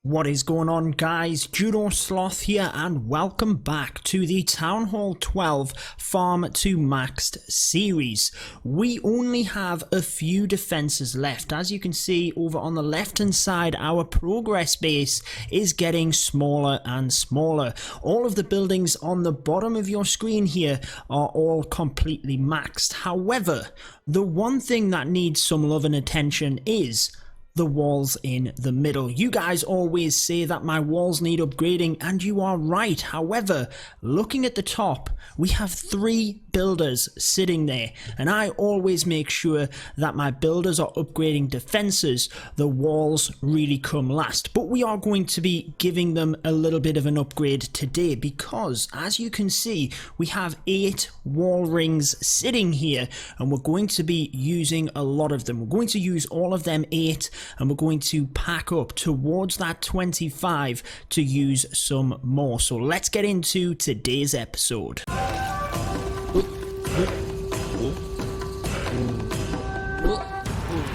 What is going on, guys? Judo Sloth here and welcome back to the Town Hall 12 Farm to Maxed series. We only have a few defenses left. As you can see over on the left hand side, our progress base is getting smaller and smaller. All of the buildings on the bottom of your screen here are all completely maxed. However, the one thing that needs some love and attention is the walls in the middle. You guys always say that my walls need upgrading, and you are right. However, looking at the top, we have 3 builders sitting there, and I always make sure that my builders are upgrading defenses. The walls really come last, but we are going to be giving them a little bit of an upgrade today because, as you can see, we have 8 wall rings sitting here, and we're going to be using a lot of them. We're going to use all of them 8, and we're going to pack up towards that 25 to use some more. So let's get into today's episode.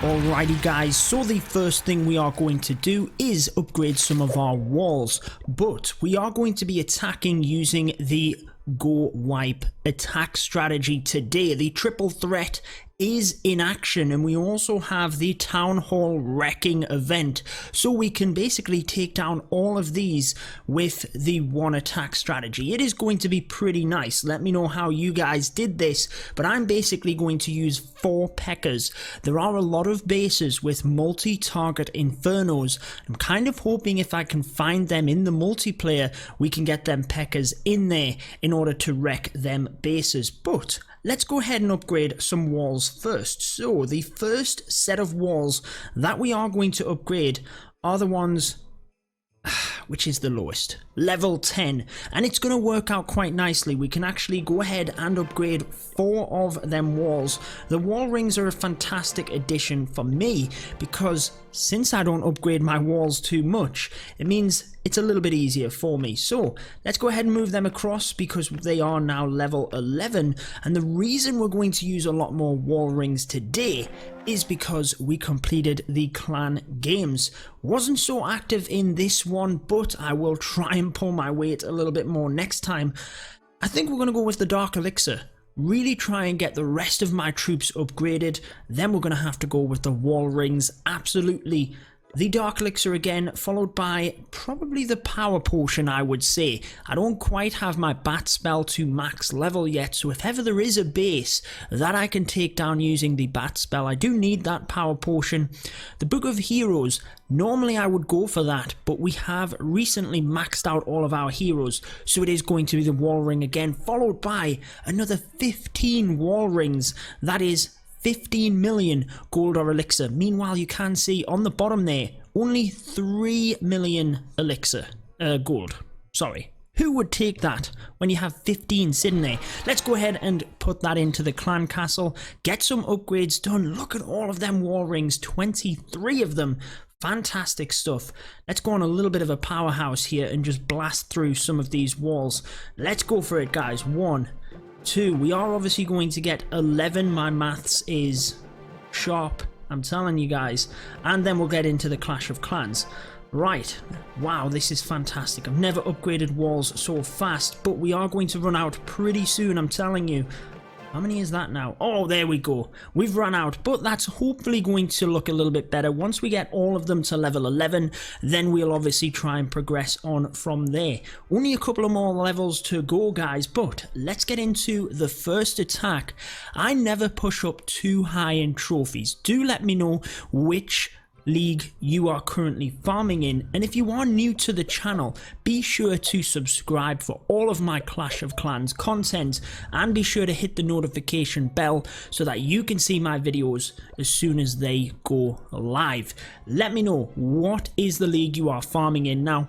Alrighty guys, so the first thing we are going to do is upgrade some of our walls, but we are going to be attacking using the GoWiPe attack strategy today. The triple threat is in action, and we also have the Town Hall wrecking event, so we can basically take down all of these with the one attack strategy. It is going to be pretty nice. Let me know how you guys did this, but I'm basically going to use 4 P.E.K.K.A.s. There are a lot of bases with multi-target infernos. I'm kind of hoping if I can find them in the multiplayer, we can get them P.E.K.K.A.s in there in order to wreck them bases. But let's go ahead and upgrade some walls first. So the first set of walls that we are going to upgrade are the ones which is the lowest, level 10, and it's going to work out quite nicely. We can actually go ahead and upgrade 4 of them walls. The wall rings are a fantastic addition for me because since I don't upgrade my walls too much, it means it's a little bit easier for me. So let's go ahead and move them across because they are now level 11, and the reason we're going to use a lot more wall rings today is because we completed the clan games. Wasn't so active in this one, but I will try and pull my weight a little bit more next time. I think we're going to go with the Dark Elixir. Really try and get the rest of my troops upgraded. Then we're going to have to go with the wall rings. Absolutely. The Dark Elixir again, followed by probably the Power Potion, I would say. I don't quite have my Bat Spell to max level yet, so if ever there is a base that I can take down using the Bat Spell, I do need that Power Potion. The Book of Heroes, normally I would go for that, but we have recently maxed out all of our heroes, so it is going to be the Wall Ring again, followed by another 15 Wall Rings. That is 15 million gold or elixir. Meanwhile, you can see on the bottom there, only 3 million elixir, gold. Sorry. Who would take that when you have 15 sitting there? Let's go ahead and put that into the clan castle, get some upgrades done. Look at all of them wall rings, 23 of them. Fantastic stuff. Let's go on a little bit of a powerhouse here and just blast through some of these walls. Let's go for it, guys. 1, 2. We are obviously going to get 11. My maths is sharp, I'm telling you guys. And then we'll get into the Clash of Clans. Right. Wow, this is fantastic. I've never upgraded walls so fast, but we are going to run out pretty soon, I'm telling you. How many is that now? Oh, there we go. We've run out, but that's hopefully going to look a little bit better. Once we get all of them to level 11, then we'll obviously try and progress on from there. Only a couple of more levels to go, guys, but let's get into the first attack. I never push up too high in trophies. Do let me know which league you are currently farming in, and if you are new to the channel, be sure to subscribe for all of my Clash of Clans content, and be sure to hit the notification bell so that you can see my videos as soon as they go live. Let me know, what is the league you are farming in now?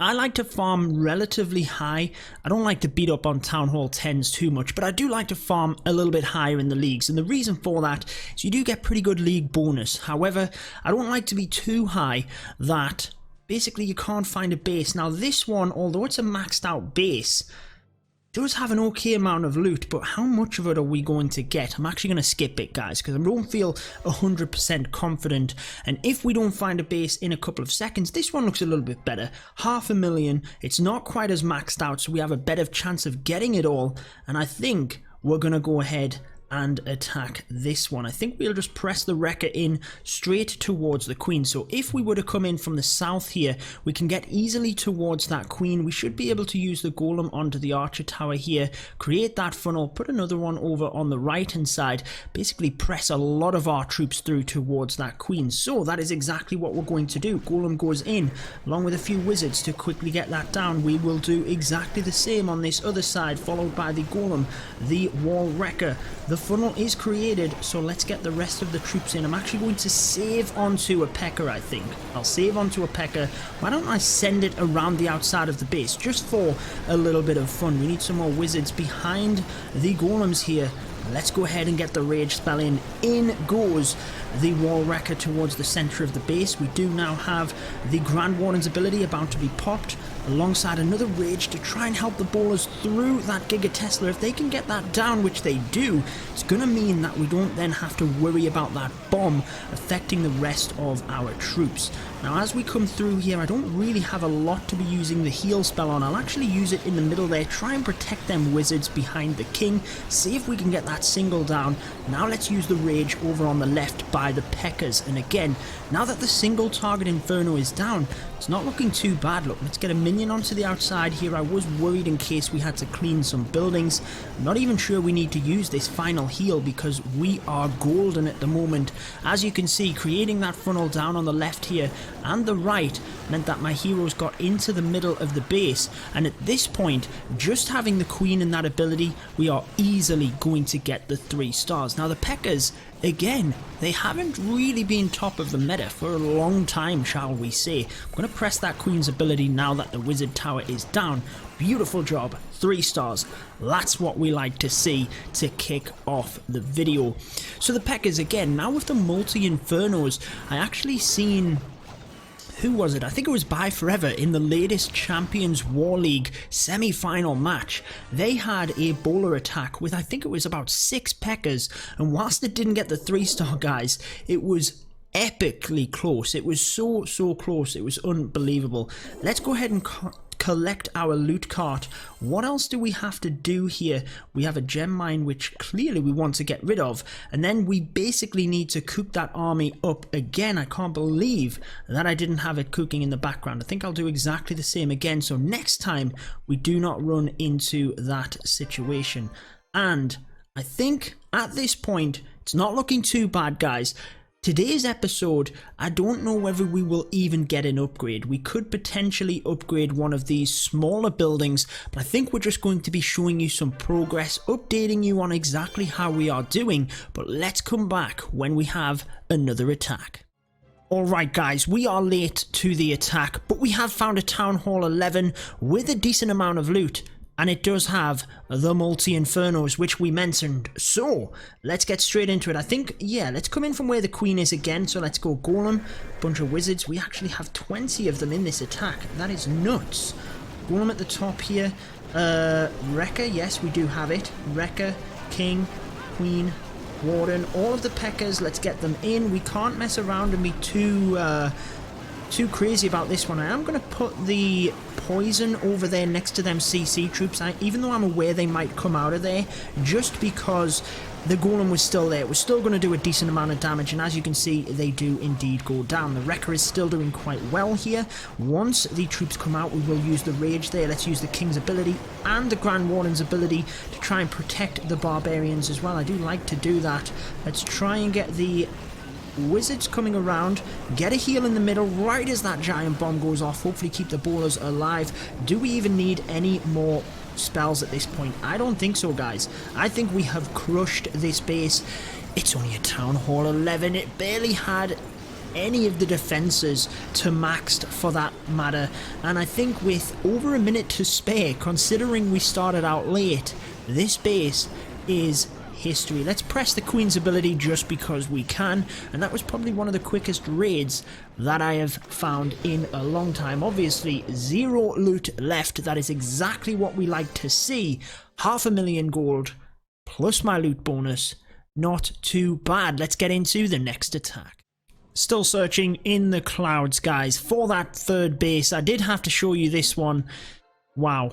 I like to farm relatively high. I don't like to beat up on Town Hall 10s too much, but I do like to farm a little bit higher in the leagues, and the reason for that is you do get pretty good league bonus. However, I don't like to be too high that basically you can't find a base. Now this one, although it's a maxed out base, does have an okay amount of loot, but how much of it are we going to get? I'm actually going to skip it, guys, because I don't feel 100% confident. And if we don't find a base in a couple of seconds, this one looks a little bit better. 500,000. It's not quite as maxed out, so we have a better chance of getting it all. And I think we're going to go ahead and attack this one. I think we'll just press the wrecker in straight towards the queen. So if we were to come in from the south here, we can get easily towards that queen. We should be able to use the golem onto the archer tower here, create that funnel, put another one over on the right hand side, basically press a lot of our troops through towards that queen. So that is exactly what we're going to do. Golem goes in along with a few wizards to quickly get that down. We will do exactly the same on this other side, followed by the golem, the wall wrecker. The funnel is created, so let's get the rest of the troops in. I'm actually going to save onto a P.E.K.K.A, I think. I'll save onto a P.E.K.K.A. Why don't I send it around the outside of the base, just for a little bit of fun. We need some more wizards behind the golems here. Let's go ahead and get the rage spell in. In goes the wall wrecker towards the center of the base. We do now have the Grand Warden's ability about to be popped, alongside another rage to try and help the ballers through that Giga Tesla. If they can get that down, which they do, it's going to mean that we don't then have to worry about that bomb affecting the rest of our troops. Now, as we come through here, I don't really have a lot to be using the heal spell on. I'll actually use it in the middle there, try and protect them wizards behind the king, see if we can get that single down. Now let's use the rage over on the left by the P.E.K.K.A.s. And again, now that the single target Inferno is down, it's not looking too bad. Look, let's get a minion onto the outside here. I was worried in case we had to clean some buildings. I'm not even sure we need to use this final heal because we are golden at the moment. As you can see, creating that funnel down on the left here and the right meant that my heroes got into the middle of the base, and at this point, just having the queen and that ability, we are easily going to get the 3 stars. Now the P.E.K.K.A.s, again, they haven't really been top of the meta for a long time, shall we say. I'm going to press that queen's ability now that the wizard tower is down. Beautiful job, 3 stars. That's what we like to see to kick off the video. So the P.E.K.K.A.s, again, now with the multi-infernos, I actually seen... who was it? I think it was Buy Forever in the latest Champions War League semi-final match. They had a bowler attack with, I think it was about 6 P.E.K.K.A.s, and whilst it didn't get the 3-star, guys, it was epically close. It was so close. It was unbelievable. Let's go ahead and collect our loot cart. What else do we have to do here? We have a gem mine, which clearly we want to get rid of, and then we basically need to cook that army up again. I can't believe that I didn't have it cooking in the background. I think I'll do exactly the same again, so next time we do not run into that situation. And I think at this point it's not looking too bad, guys. Today's episode, I don't know whether we will even get an upgrade. We could potentially upgrade one of these smaller buildings, but I think we're just going to be showing you some progress, updating you on exactly how we are doing, but let's come back when we have another attack. Alright guys, we are late to the attack, but we have found a Town Hall 11 with a decent amount of loot. And it does have the multi-infernos, which we mentioned. So, let's get straight into it. I think, yeah, let's come in from where the queen is again. So let's go golem, bunch of wizards. We actually have 20 of them in this attack. That is nuts. Golem at the top here. Wrecker, yes, we do have it. Wrecker, king, queen, warden. All of the P.E.K.K.A.s, let's get them in. We can't mess around and be too crazy about this one. I am going to put the poison over there next to them CC troops, even though I'm aware they might come out of there, just because the golem was still there. It was still going to do a decent amount of damage, and as you can see, they do indeed go down. The wrecker is still doing quite well here. Once the troops come out, we will use the rage there. Let's use the king's ability and the Grand Warden's ability to try and protect the barbarians as well. I do like to do that. Let's try and get the wizards coming around, get a heal in the middle right as that giant bomb goes off, hopefully keep the ballers alive. Do we even need any more spells at this point? I don't think so, guys. I think we have crushed this base. It's only a Town Hall 11. It barely had any of the defenses to maxed for that matter, and I think with over a minute to spare, considering we started out late, this base is history. Let's press the Queen's ability just because we can, and that was probably one of the quickest raids that I have found in a long time. Obviously, 0 loot left. That is exactly what we like to see. 500,000 gold plus my loot bonus. Not too bad. Let's get into the next attack. Still searching in the clouds, guys, for that third base. I did have to show you this one. Wow.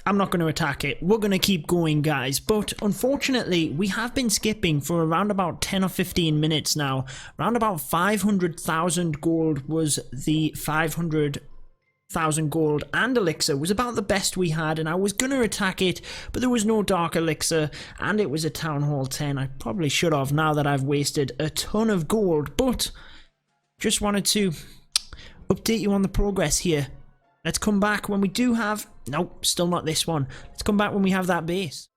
I'm not going to attack it. We're going to keep going, guys. But unfortunately, we have been skipping for around about 10 or 15 minutes now. Around about 500,000 gold was the 500,000 gold and elixir was about the best we had, and I was going to attack it, but there was no dark elixir, and it was a Town Hall 10. I probably should have now that I've wasted a ton of gold, but just wanted to update you on the progress here. Let's come back when we do have... Nope, still not this one. Let's come back when we have that base.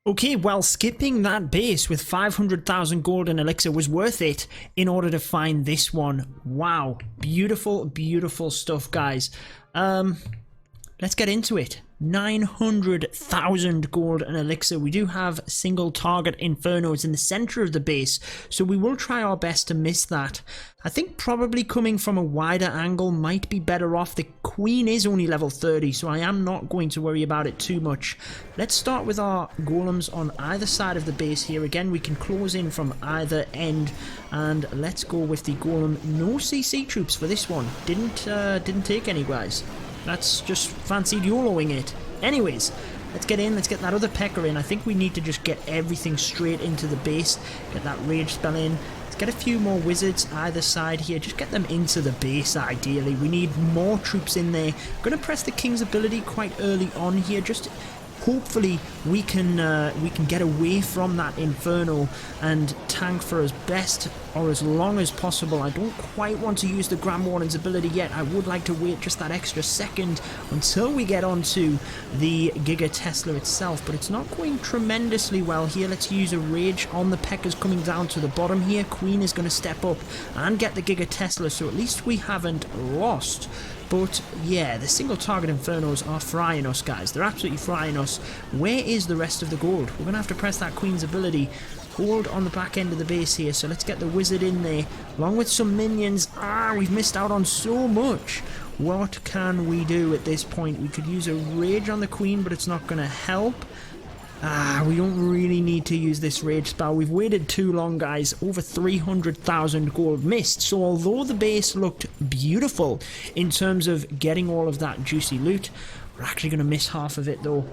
Okay, well, skipping that base with 500,000 gold and elixir was worth it in order to find this one. Wow, beautiful, beautiful stuff, guys. Let's get into it. 900,000 gold and elixir. We do have single target infernos in the center of the base, so we will try our best to miss that. I think probably coming from a wider angle might be better off. The Queen is only level 30, so I am not going to worry about it too much. Let's start with our golems on either side of the base here. Again, we can close in from either end, and let's go with the golem. No CC troops for this one. Didn't take any, guys. That's just fancied YOLOing it. Anyways, let's get in. Let's get that other P.E.K.K.A. in. I think we need to just get everything straight into the base. Get that rage spell in. Let's get a few more wizards either side here. Just get them into the base, ideally. We need more troops in there. I'm going to press the King's ability quite early on here. Just hopefully we can get away from that Inferno and tank for as best or as long as possible. I don't quite want to use the Grand Warden's ability yet. I would like to wait just that extra second until we get onto the Giga Tesla itself, but it's not going tremendously well here. Let's use a rage on the P.E.K.K.A.s coming down to the bottom here. Queen is going to step up and get the Giga Tesla, so at least we haven't lost. But yeah, the single target Infernos are frying us, guys. They're absolutely frying us. Where is the rest of the gold? We're going to have to press that Queen's ability. Hold on the back end of the base here. So let's get the wizard in there, along with some minions. We've missed out on so much. What can we do at this point? We could use a rage on the Queen, but it's not going to help. We don't really need to use this rage spell. We've waited too long, guys. Over 300,000 gold missed. So although the base looked beautiful in terms of getting all of that juicy loot, we're actually going to miss half of it though.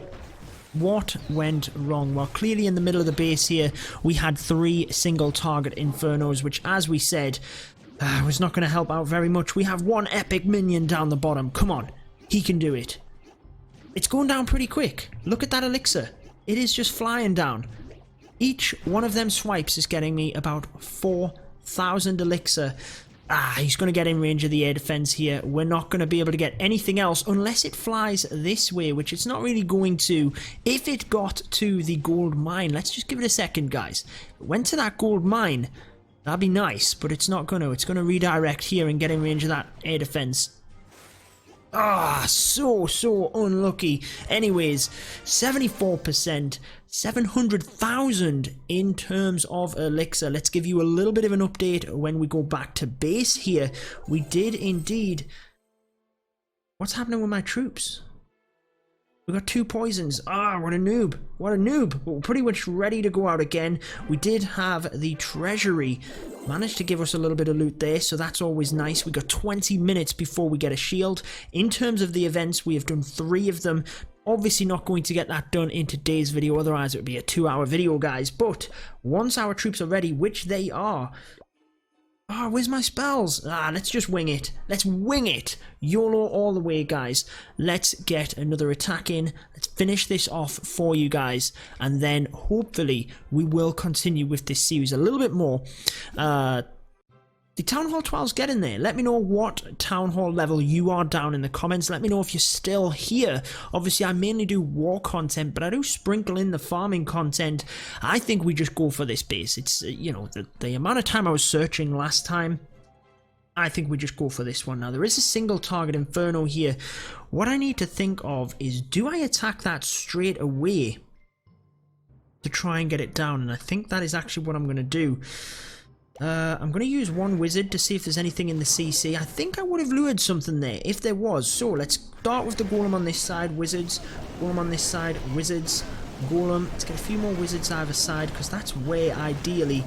What went wrong? Well, clearly in the middle of the base here, we had 3 single target Infernos, which, as we said, was not going to help out very much. We have 1 epic minion down the bottom. Come on, he can do it. It's going down pretty quick. Look at that elixir. It is just flying down. Each one of them swipes is getting me about 4,000 elixir. He's going to get in range of the air defense here. We're not going to be able to get anything else unless it flies this way, which it's not really going to. If it got to the gold mine, let's just give it a second, guys. If it went to that gold mine, that'd be nice, but it's not going to. It's going to redirect here and get in range of that air defense. So unlucky. Anyways, 74%, 700,000 in terms of elixir. Let's give you a little bit of an update when we go back to base here. We did indeed... What's happening with my troops? We got 2 poisons. What a noob. What a noob. But we're pretty much ready to go out again. We did have the treasury managed to give us a little bit of loot there, so that's always nice. We got 20 minutes before we get a shield. In terms of the events, we have done 3 of them. Obviously not going to get that done in today's video, otherwise it would be a 2-hour video, guys. But once our troops are ready, which they are... where's my spells? Let's just wing it. Let's wing it. YOLO all the way, guys. Let's get another attack in. Let's finish this off for you guys. And then hopefully we will continue with this series a little bit more. The Town Hall 12's getting there. Let me know what Town Hall level you are down in the comments. Let me know if you're still here. Obviously, I mainly do war content, but I do sprinkle in the farming content. I think we just go for this base. It's, you know, the amount of time I was searching last time, I think we just go for this one. Now, there is a single target Inferno here. What I need to think of is, do I attack that straight away to try and get it down, and I think that is actually what I'm going to do. I'm going to use one wizard to see if there's anything in the CC. I think I would have lured something there if there was. So let's start with the golem on this side, wizards. Golem on this side, wizards. Golem. Let's get a few more wizards either side, because that's where ideally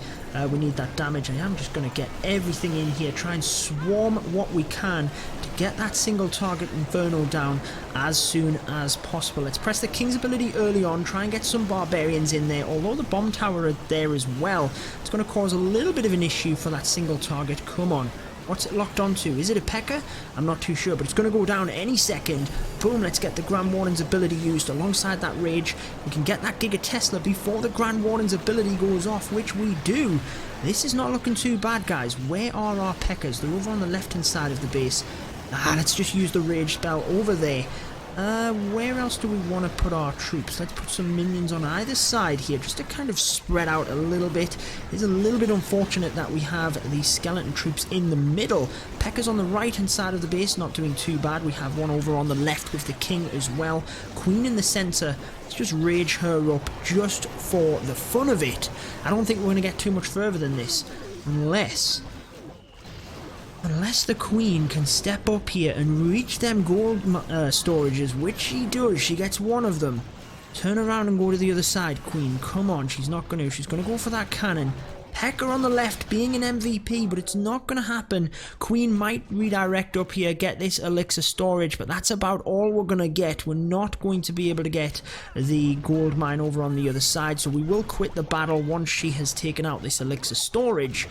we need that damage. I am just going to get everything in here, try and swarm what we can to get that single target Inferno down as soon as possible. Let's press the King's ability early on, try and get some barbarians in there, although the bomb tower is there as well. It's going to cause a little bit of an issue for that single target. Come on. What's it locked onto? Is it a P.E.K.K.A? I'm not too sure, but it's going to go down any second. Boom, let's get the Grand Warden's ability used alongside that Rage. We can get that Giga Tesla before the Grand Warden's ability goes off, which we do. This is not looking too bad, guys. Where are our P.E.K.K.A.s? They're over on the left-hand side of the base. Let's just use the Rage spell over there. Where else do we want to put our troops? Let's put some minions on either side here, just to kind of spread out a little bit. It's a little bit unfortunate that we have the skeleton troops in the middle. P.E.K.K.A.'s on the right-hand side of the base, not doing too bad. We have one over on the left with the king as well. Queen in the centre. Let's just rage her up just for the fun of it. I don't think we're going to get too much further than this, unless the queen can step up here and reach them gold storages, which she does. She gets one of them. Turn around and go to the other side, queen. Come on, she's not going to. She's going to go for that cannon. P.E.K.K.A. on the left being an MVP, but it's not going to happen. Queen might redirect up here, get this elixir storage, but that's about all we're going to get. We're not going to be able to get the gold mine over on the other side, so we will quit the battle once she has taken out this elixir storage.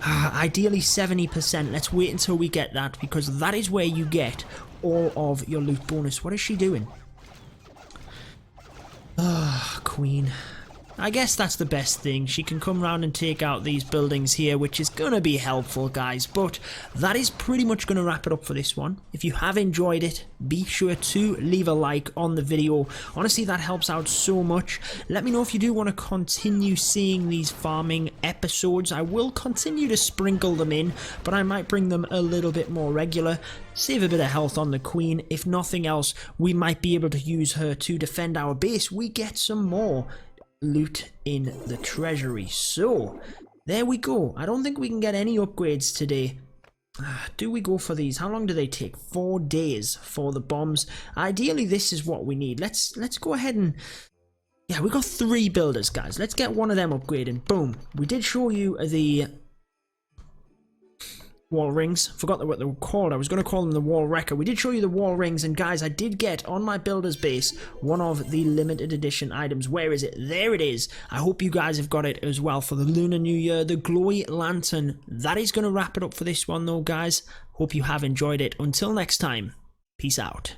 Ideally 70%. Let's wait until we get that, because that is where you get all of your loot bonus. What is she doing? Queen. I guess that's the best thing. She can come round and take out these buildings here, which is going to be helpful, guys. But that is pretty much going to wrap it up for this one. If you have enjoyed it, be sure to leave a like on the video. Honestly, that helps out so much. Let me know if you do want to continue seeing these farming episodes. I will continue to sprinkle them in, but I might bring them a little bit more regular. Save a bit of health on the queen. If nothing else, we might be able to use her to defend our base. We get some more loot in the treasury. So there we go. I don't think we can get any upgrades today. Do we go for these? How long do they take? 4 days for the bombs. Ideally this is what we need. Let's go ahead and yeah, we got 3 builders, guys. Let's get one of them upgraded. Boom. We did show you the wall rings. Forgot what they were called. I was going to call them the wall wrecker. We did show you the wall rings, and guys, I did get on my builder's base one of the limited edition items. Where is it? There it is. I hope you guys have got it as well for the Lunar New Year, the glowy lantern. That is going to wrap it up for this one though, guys. Hope you have enjoyed it. Until next time, peace out.